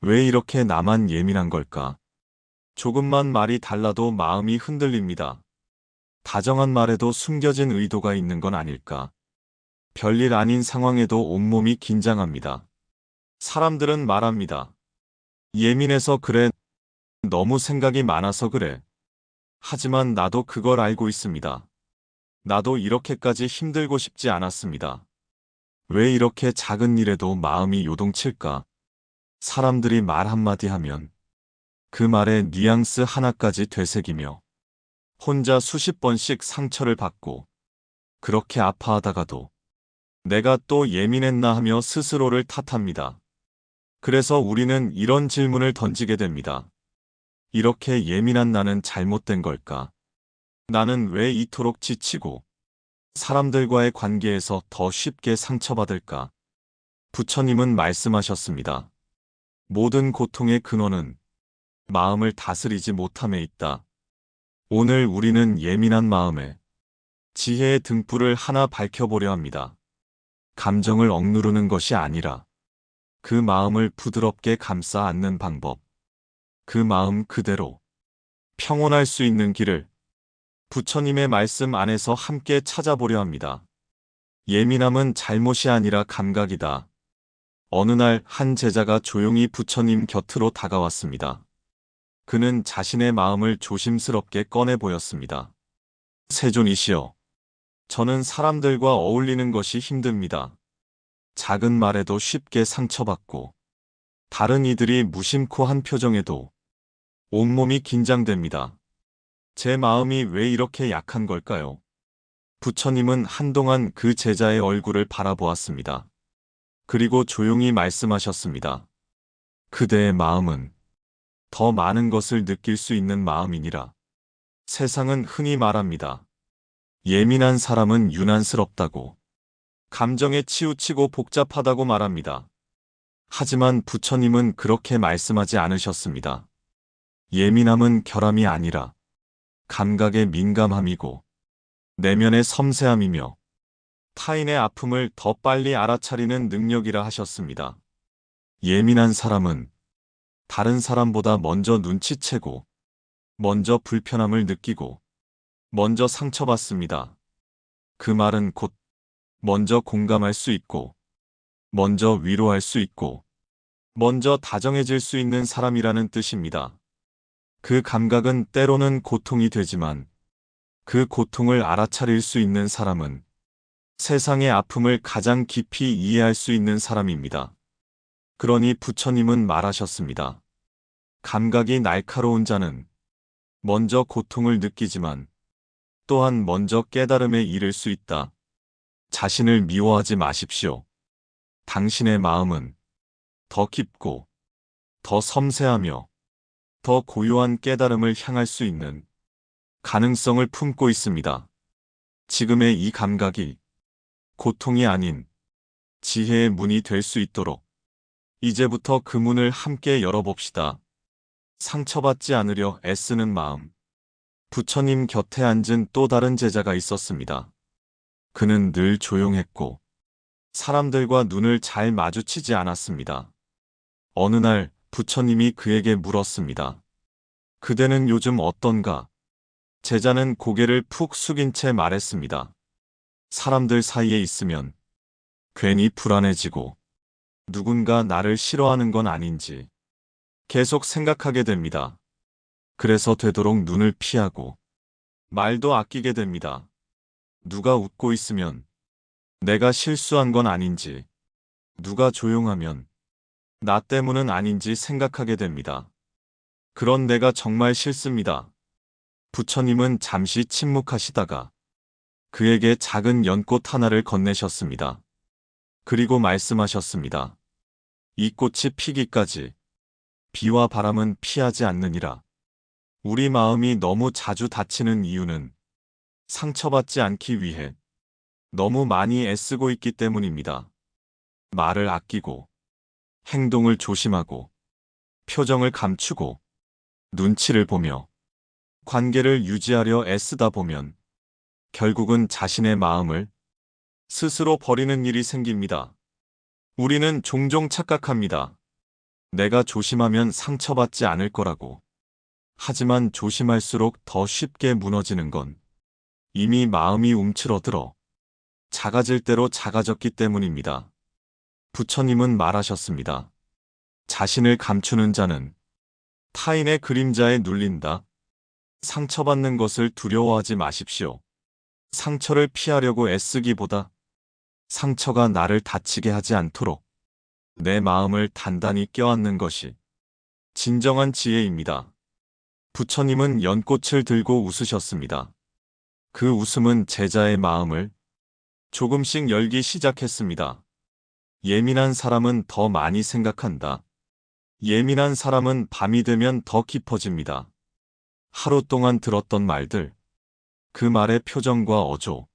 왜 이렇게 나만 예민한 걸까? 조금만 말이 달라도 마음이 흔들립니다. 다정한 말에도 숨겨진 의도가 있는 건 아닐까? 별일 아닌 상황에도 온몸이 긴장합니다. 사람들은 말합니다. 예민해서 그래. 너무 생각이 많아서 그래. 하지만 나도 그걸 알고 있습니다. 나도 이렇게까지 힘들고 싶지 않았습니다. 왜 이렇게 작은 일에도 마음이 요동칠까? 사람들이 말 한마디 하면 그 말에 뉘앙스 하나까지 되새기며 혼자 수십 번씩 상처를 받고 그렇게 아파하다가도 내가 또 예민했나 하며 스스로를 탓합니다. 그래서 우리는 이런 질문을 던지게 됩니다. 이렇게 예민한 나는 잘못된 걸까? 나는 왜 이토록 지치고 사람들과의 관계에서 더 쉽게 상처받을까? 부처님은 말씀하셨습니다. 모든 고통의 근원은 마음을 다스리지 못함에 있다. 오늘 우리는 예민한 마음에 지혜의 등불을 하나 밝혀보려 합니다. 감정을 억누르는 것이 아니라 그 마음을 부드럽게 감싸 안는 방법. 그 마음 그대로 평온할 수 있는 길을 부처님의 말씀 안에서 함께 찾아보려 합니다. 예민함은 잘못이 아니라 감각이다. 어느 날 한 제자가 조용히 부처님 곁으로 다가왔습니다. 그는 자신의 마음을 조심스럽게 꺼내 보였습니다. 세존이시여, 저는 사람들과 어울리는 것이 힘듭니다. 작은 말에도 쉽게 상처받고 다른 이들이 무심코 한 표정에도 온몸이 긴장됩니다. 제 마음이 왜 이렇게 약한 걸까요? 부처님은 한동안 그 제자의 얼굴을 바라보았습니다. 그리고 조용히 말씀하셨습니다. 그대의 마음은 더 많은 것을 느낄 수 있는 마음이니라. 세상은 흔히 말합니다. 예민한 사람은 유난스럽다고, 감정에 치우치고 복잡하다고 말합니다. 하지만 부처님은 그렇게 말씀하지 않으셨습니다. 예민함은 결함이 아니라 감각의 민감함이고 내면의 섬세함이며 타인의 아픔을 더 빨리 알아차리는 능력이라 하셨습니다. 예민한 사람은 다른 사람보다 먼저 눈치채고 먼저 불편함을 느끼고 먼저 상처받습니다. 그 말은 곧 먼저 공감할 수 있고 먼저 위로할 수 있고 먼저 다정해질 수 있는 사람이라는 뜻입니다. 그 감각은 때로는 고통이 되지만 그 고통을 알아차릴 수 있는 사람은 세상의 아픔을 가장 깊이 이해할 수 있는 사람입니다. 그러니 부처님은 말하셨습니다. 감각이 날카로운 자는 먼저 고통을 느끼지만 또한 먼저 깨달음에 이를 수 있다. 자신을 미워하지 마십시오. 당신의 마음은 더 깊고 더 섬세하며 더 고요한 깨달음을 향할 수 있는 가능성을 품고 있습니다. 지금의 이 감각이 고통이 아닌 지혜의 문이 될 수 있도록 이제부터 그 문을 함께 열어봅시다. 상처받지 않으려 애쓰는 마음. 부처님 곁에 앉은 또 다른 제자가 있었습니다. 그는 늘 조용했고 사람들과 눈을 잘 마주치지 않았습니다. 어느 날 부처님이 그에게 물었습니다. 그대는 요즘 어떤가? 제자는 고개를 푹 숙인 채 말했습니다. 사람들 사이에 있으면 괜히 불안해지고 누군가 나를 싫어하는 건 아닌지 계속 생각하게 됩니다. 그래서 되도록 눈을 피하고 말도 아끼게 됩니다. 누가 웃고 있으면 내가 실수한 건 아닌지, 누가 조용하면 나 때문은 아닌지 생각하게 됩니다. 그런 내가 정말 싫습니다. 부처님은 잠시 침묵하시다가 그에게 작은 연꽃 하나를 건네셨습니다. 그리고 말씀하셨습니다. 이 꽃이 피기까지 비와 바람은 피하지 않느니라. 우리 마음이 너무 자주 다치는 이유는 상처받지 않기 위해 너무 많이 애쓰고 있기 때문입니다. 말을 아끼고, 행동을 조심하고, 표정을 감추고, 눈치를 보며, 관계를 유지하려 애쓰다 보면 결국은 자신의 마음을 스스로 버리는 일이 생깁니다. 우리는 종종 착각합니다. 내가 조심하면 상처받지 않을 거라고. 하지만 조심할수록 더 쉽게 무너지는 건 이미 마음이 움츠러들어 작아질 대로 작아졌기 때문입니다. 부처님은 말하셨습니다. 자신을 감추는 자는 타인의 그림자에 눌린다. 상처받는 것을 두려워하지 마십시오. 상처를 피하려고 애쓰기보다 상처가 나를 다치게 하지 않도록 내 마음을 단단히 껴안는 것이 진정한 지혜입니다. 부처님은 연꽃을 들고 웃으셨습니다. 그 웃음은 제자의 마음을 조금씩 열기 시작했습니다. 예민한 사람은 더 많이 생각한다. 예민한 사람은 밤이 되면 더 깊어집니다. 하루 동안 들었던 말들, 그 말의 표정과 어조,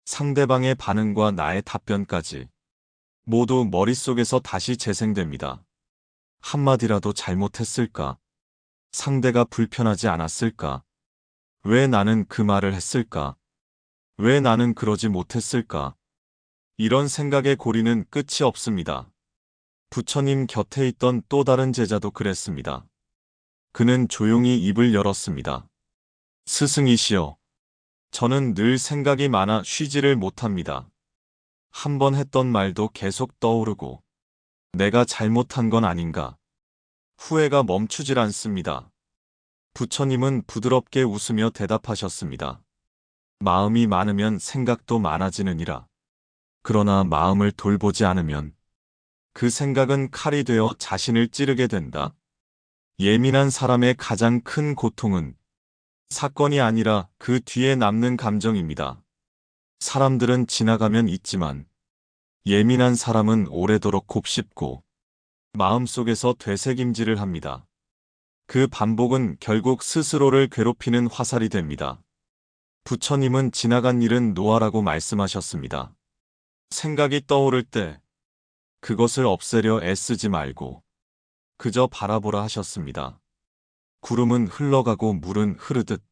상대방의 반응과 나의 답변까지 모두 머릿속에서 다시 재생됩니다. 한마디라도 잘못했을까? 상대가 불편하지 않았을까? 왜 나는 그 말을 했을까? 왜 나는 그러지 못했을까? 이런 생각의 고리는 끝이 없습니다. 부처님 곁에 있던 또 다른 제자도 그랬습니다. 그는 조용히 입을 열었습니다. 스승이시여, 저는 늘 생각이 많아 쉬지를 못합니다. 한 번 했던 말도 계속 떠오르고 내가 잘못한 건 아닌가. 후회가 멈추질 않습니다. 부처님은 부드럽게 웃으며 대답하셨습니다. 마음이 많으면 생각도 많아지느니라. 그러나 마음을 돌보지 않으면 그 생각은 칼이 되어 자신을 찌르게 된다. 예민한 사람의 가장 큰 고통은 사건이 아니라 그 뒤에 남는 감정입니다. 사람들은 지나가면 잊지만 예민한 사람은 오래도록 곱씹고 마음속에서 되새김질을 합니다. 그 반복은 결국 스스로를 괴롭히는 화살이 됩니다. 부처님은 지나간 일은 노하라고 말씀하셨습니다. 생각이 떠오를 때 그것을 없애려 애쓰지 말고 그저 바라보라 하셨습니다. 구름은 흘러가고 물은 흐르듯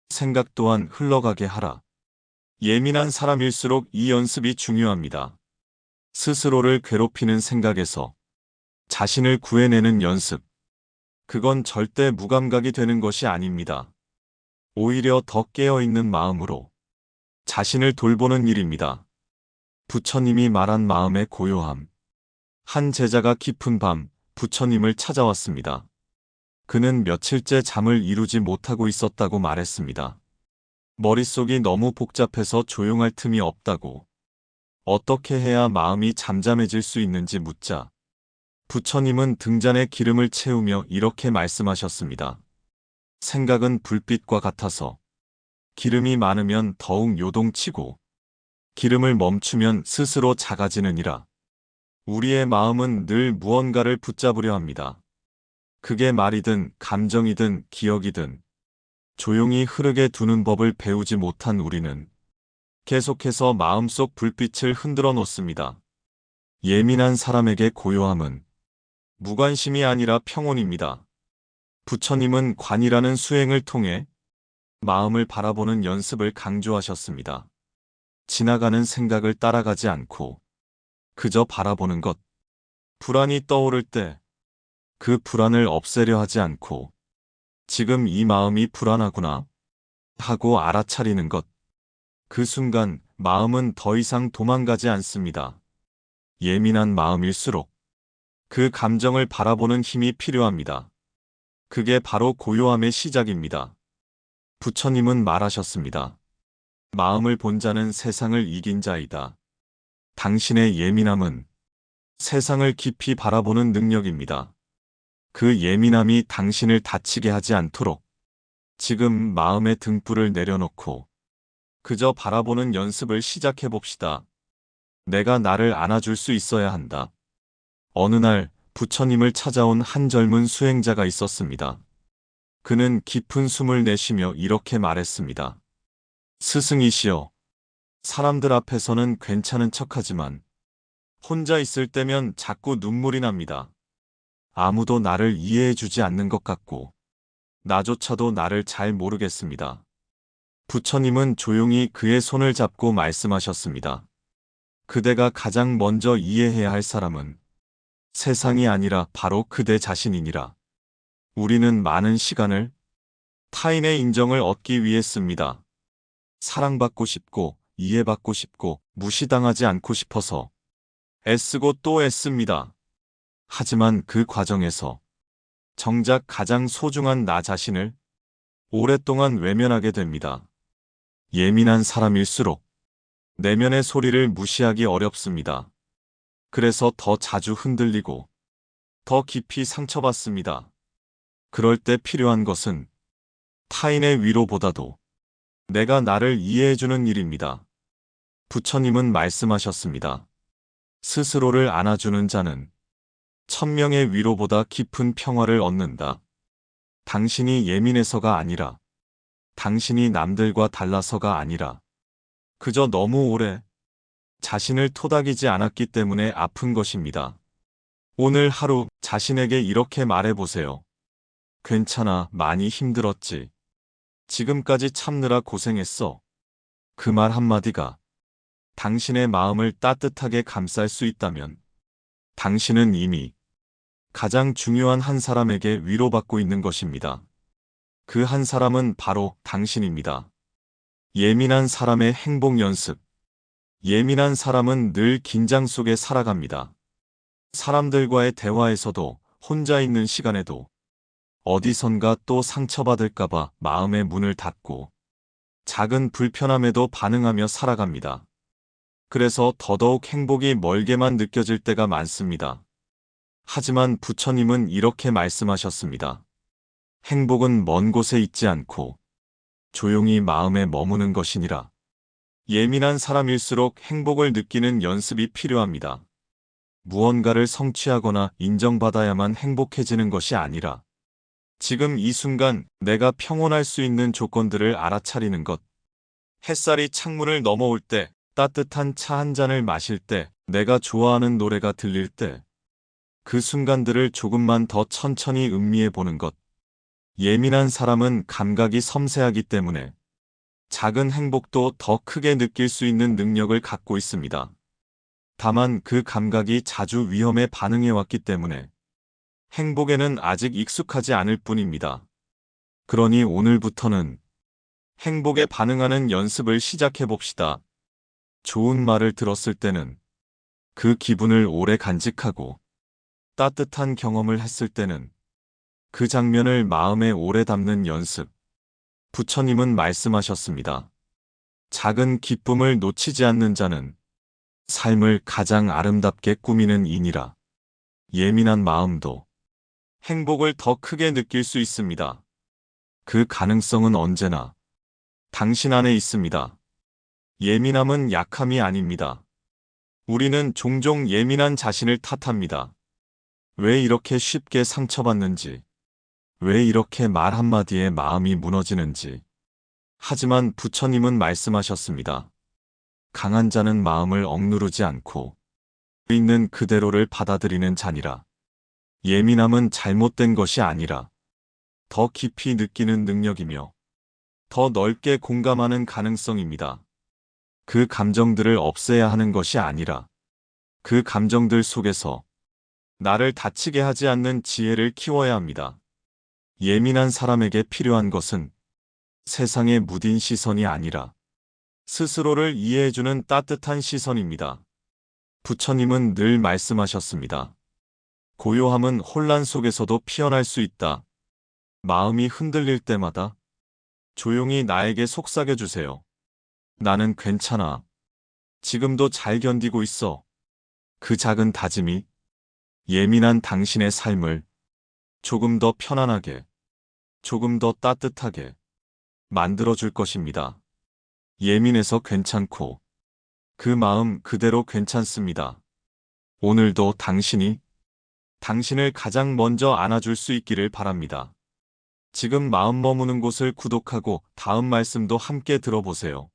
생각 또한 흘러가게 하라. 예민한 사람일수록 이 연습이 중요합니다. 스스로를 괴롭히는 생각에서 자신을 구해내는 연습. 그건 절대 무감각이 되는 것이 아닙니다. 오히려 더 깨어있는 마음으로 자신을 돌보는 일입니다. 부처님이 말한 마음의 고요함. 한 제자가 깊은 밤 부처님을 찾아왔습니다. 그는 며칠째 잠을 이루지 못하고 있었다고 말했습니다. 머릿속이 너무 복잡해서 조용할 틈이 없다고. 어떻게 해야 마음이 잠잠해질 수 있는지 묻자 부처님은 등잔에 기름을 채우며 이렇게 말씀하셨습니다. 생각은 불빛과 같아서 기름이 많으면 더욱 요동치고 기름을 멈추면 스스로 작아지느니라. 우리의 마음은 늘 무언가를 붙잡으려 합니다. 그게 말이든 감정이든 기억이든 조용히 흐르게 두는 법을 배우지 못한 우리는 계속해서 마음속 불빛을 흔들어 놓습니다. 예민한 사람에게 고요함은 무관심이 아니라 평온입니다. 부처님은 관이라는 수행을 통해 마음을 바라보는 연습을 강조하셨습니다. 지나가는 생각을 따라가지 않고 그저 바라보는 것. 불안이 떠오를 때 그 불안을 없애려 하지 않고 지금 이 마음이 불안하구나 하고 알아차리는 것. 그 순간 마음은 더 이상 도망가지 않습니다. 예민한 마음일수록 그 감정을 바라보는 힘이 필요합니다. 그게 바로 고요함의 시작입니다. 부처님은 말하셨습니다. 마음을 본 자는 세상을 이긴 자이다. 당신의 예민함은 세상을 깊이 바라보는 능력입니다. 그 예민함이 당신을 다치게 하지 않도록 지금 마음의 등불을 내려놓고 그저 바라보는 연습을 시작해 봅시다. 내가 나를 안아줄 수 있어야 한다. 어느 날 부처님을 찾아온 한 젊은 수행자가 있었습니다. 그는 깊은 숨을 내쉬며 이렇게 말했습니다. 스승이시여, 사람들 앞에서는 괜찮은 척하지만 혼자 있을 때면 자꾸 눈물이 납니다. 아무도 나를 이해해주지 않는 것 같고 나조차도 나를 잘 모르겠습니다. 부처님은 조용히 그의 손을 잡고 말씀하셨습니다. 그대가 가장 먼저 이해해야 할 사람은 세상이 아니라 바로 그대 자신이니라. 우리는 많은 시간을 타인의 인정을 얻기 위해 씁니다. 사랑받고 싶고, 이해받고 싶고, 무시당하지 않고 싶어서 애쓰고 또 애씁니다. 하지만 그 과정에서 정작 가장 소중한 나 자신을 오랫동안 외면하게 됩니다. 예민한 사람일수록 내면의 소리를 무시하기 어렵습니다. 그래서 더 자주 흔들리고 더 깊이 상처받습니다. 그럴 때 필요한 것은 타인의 위로보다도 내가 나를 이해해주는 일입니다. 부처님은 말씀하셨습니다. 스스로를 안아주는 자는 천명의 위로보다 깊은 평화를 얻는다. 당신이 예민해서가 아니라, 당신이 남들과 달라서가 아니라, 그저 너무 오래 자신을 토닥이지 않았기 때문에 아픈 것입니다. 오늘 하루 자신에게 이렇게 말해보세요. 괜찮아, 많이 힘들었지. 지금까지 참느라 고생했어. 그 말 한마디가 당신의 마음을 따뜻하게 감쌀 수 있다면 당신은 이미 가장 중요한 한 사람에게 위로받고 있는 것입니다. 그 한 사람은 바로 당신입니다. 예민한 사람의 행복 연습. 예민한 사람은 늘 긴장 속에 살아갑니다. 사람들과의 대화에서도 혼자 있는 시간에도 어디선가 또 상처받을까봐 마음의 문을 닫고 작은 불편함에도 반응하며 살아갑니다. 그래서 더더욱 행복이 멀게만 느껴질 때가 많습니다. 하지만 부처님은 이렇게 말씀하셨습니다. 행복은 먼 곳에 있지 않고 조용히 마음에 머무는 것이니라. 예민한 사람일수록 행복을 느끼는 연습이 필요합니다. 무언가를 성취하거나 인정받아야만 행복해지는 것이 아니라 지금 이 순간 내가 평온할 수 있는 조건들을 알아차리는 것. 햇살이 창문을 넘어올 때, 따뜻한 차 한 잔을 마실 때, 내가 좋아하는 노래가 들릴 때, 그 순간들을 조금만 더 천천히 음미해 보는 것. 예민한 사람은 감각이 섬세하기 때문에 작은 행복도 더 크게 느낄 수 있는 능력을 갖고 있습니다. 다만 그 감각이 자주 위험에 반응해왔기 때문에 행복에는 아직 익숙하지 않을 뿐입니다. 그러니 오늘부터는 행복에 반응하는 연습을 시작해 봅시다. 좋은 말을 들었을 때는 그 기분을 오래 간직하고 따뜻한 경험을 했을 때는 그 장면을 마음에 오래 담는 연습. 부처님은 말씀하셨습니다. 작은 기쁨을 놓치지 않는 자는 삶을 가장 아름답게 꾸미는 이니라. 예민한 마음도 행복을 더 크게 느낄 수 있습니다. 그 가능성은 언제나 당신 안에 있습니다. 예민함은 약함이 아닙니다. 우리는 종종 예민한 자신을 탓합니다. 왜 이렇게 쉽게 상처받는지, 왜 이렇게 말 한마디에 마음이 무너지는지. 하지만 부처님은 말씀하셨습니다. 강한 자는 마음을 억누르지 않고 있는 그대로를 받아들이는 자니라. 예민함은 잘못된 것이 아니라 더 깊이 느끼는 능력이며 더 넓게 공감하는 가능성입니다. 그 감정들을 없애야 하는 것이 아니라 그 감정들 속에서 나를 다치게 하지 않는 지혜를 키워야 합니다. 예민한 사람에게 필요한 것은 세상에 무딘 시선이 아니라 스스로를 이해해주는 따뜻한 시선입니다. 부처님은 늘 말씀하셨습니다. 고요함은 혼란 속에서도 피어날 수 있다. 마음이 흔들릴 때마다 조용히 나에게 속삭여주세요. 나는 괜찮아. 지금도 잘 견디고 있어. 그 작은 다짐이 예민한 당신의 삶을 조금 더 편안하게, 조금 더 따뜻하게 만들어줄 것입니다. 예민해서 괜찮고 그 마음 그대로 괜찮습니다. 오늘도 당신이 당신을 가장 먼저 안아줄 수 있기를 바랍니다. 지금 마음 머무는 곳을 구독하고 다음 말씀도 함께 들어보세요.